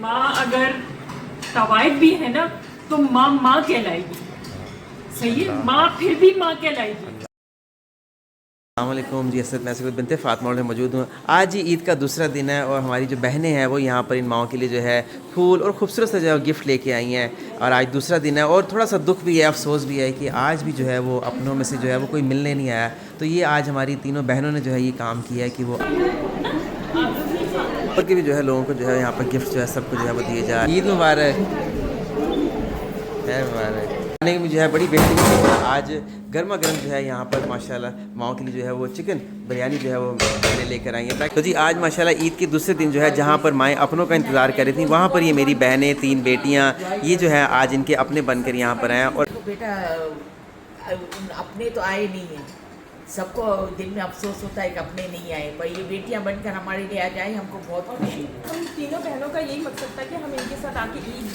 माँ अगर तवायफ भी है ना तो माँ माँ कहलाएगी। सही है, माँ फिर भी माँ कहलाएगी। अस्सलामुअलैकुम जी। असद मैं सैयद बिनते फ़ातिमा में मौजूद हूँ। आज ही ईद का दूसरा दिन है और हमारी जो बहनें हैं वो यहाँ पर इन माओं के लिए जो है फूल और खूबसूरत सा जो है गिफ्ट लेके आई हैं। और आज दूसरा दिन है और थोड़ा सा दुख भी है, अफसोस भी है कि आज भी जो है वो अपनों में से जो है वो कोई मिलने नहीं आया। तो ये आज हमारी तीनों बहनों ने जो है ये काम किया है कि वो और के भी जो है लोगों को जो है यहाँ पर गिफ्ट जो है सबको जो है वो दिए जा रहे हैं। ईद मुबारक है, मुबारक। खाने की जो है बड़ी बेहतरीन आज गर्मा गर्म जो है यहाँ पर माशाल्लाह माओं के लिए जो है वो चिकन बिरयानी जो है वो मैंने लेकर आई है। तो जी आज माशाल्लाह ईद के दूसरे दिन जो है जहाँ पर माएँ अपनों का इंतज़ार कर रही थी, वहाँ पर ये मेरी बहनें तीन बेटियाँ ये जो है आज इनके अपने बनकर यहाँ पर आए। और बेटा अपने तो आए नहीं हैं, सबको दिल में अफसोस होता है कि अपने नहीं आए, पर ये बेटियां बनकर हमारे लिए आ जाए, हमको बहुत खुशी है। हम तीनों बहनों का यही मकसद था कि हम इनके साथ आके ईद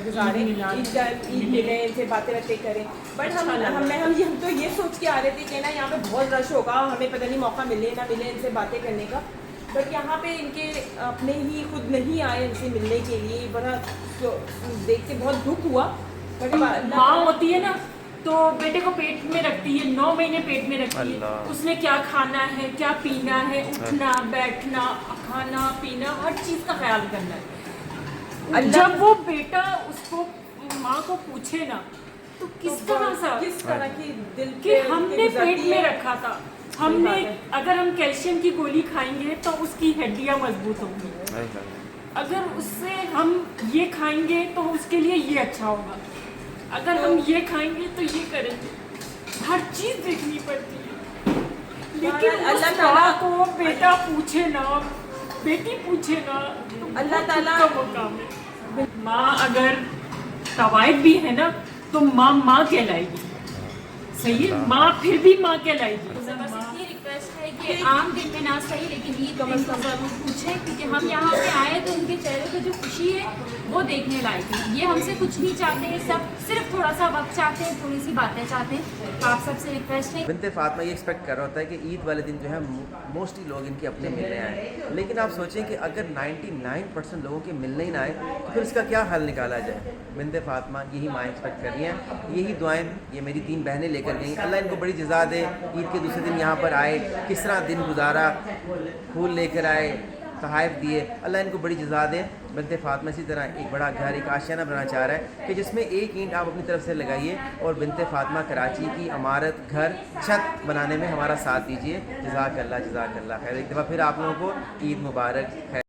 गुजारें, ईद मिलें, इनसे बातें बातें करें। बट हम तो ये सोच के आ रहे थे कि ना यहाँ पे बहुत रश होगा, हमें पता नहीं मौका मिले ना मिले इनसे बातें करने का। बट यहाँ पे इनके अपने ही खुद नहीं आए इनसे मिलने के लिए, बड़ा देख के बहुत दुख हुआ। बट माँ होती है ना तो बेटे को पेट में रखती है, 9 महीने पेट में रखती है। उसने क्या खाना है, क्या पीना है, उठना बैठना, खाना पीना, हर चीज का ख्याल करना है। जब वो बेटा उसको माँ को पूछे ना तो किस तरह की दिल कि हमने पेट में रखा था, हमने अगर हम कैल्शियम की गोली खाएंगे तो उसकी हड्डियां मजबूत होंगी, अगर उससे हम ये खाएंगे तो उसके लिए ये अच्छा होगा, अगर हम ये खाएंगे तो ये करेंगे, हर चीज देखनी पड़ती है। लेकिन अल्लाह ताला को बेटा पूछे ना, बेटी पूछे ना, तो अल्लाह ताला का मकाम है। माँ अगर तवायफ भी है ना तो माँ माँ कहलाएगी। सही है, माँ फिर भी माँ कहलाएगी। ये रिक्वेस्ट है कि आम दिन में ना सही लेकिन ईद का मसला ज़रूर पूछें, क्योंकि हम यहाँ पे आए तो उनके चेहरे पे जो खुशी है वो देखने लायक है। ये हमसे कुछ नहीं चाहते हैं, सब सिर्फ थोड़ा सा वक्त चाहते हैं, थोड़ी सी बातें चाहते हैं। तो आप सबसे रिक्वेस्ट है। बिनते फ़ातिमा ये एक्सपेक्ट कर रहा होता है कि ईद वाले दिन जो है मोस्टली लोग इनके अपने मिलने आए, लेकिन आप सोचें कि अगर 99% लोगों के मिलने ही ना आए तो फिर इसका क्या हल निकाला जाए। बिनते फ़ातिमा यही माँ एक्सपेक्ट कर रही हैं, यही दुआएं ये मेरी तीन बहनें लेकर गई। अल्लाह इनको बड़ी जज़ा दे, ईद के दूसरे दिन यहाँ पर आए, किस तरह दिन गुजारा, फूल लेकर आए, तहाइफ दिए, अल्लाह इनको बड़ी जज़ा दे। बिनते फ़ातिमा इसी तरह एक बड़ा घर, एक आशियाना बनाना चाह रहा है कि जिसमें एक ईंट आप अपनी तरफ से लगाइए और बिनते फ़ातिमा कराची की इमारत, घर, छत बनाने में हमारा साथ दीजिए। जज़ाकल्लाह, जज़ाकल्लाह खैर। एक दफ़ा फिर आप लोगों को ईद मुबारक है।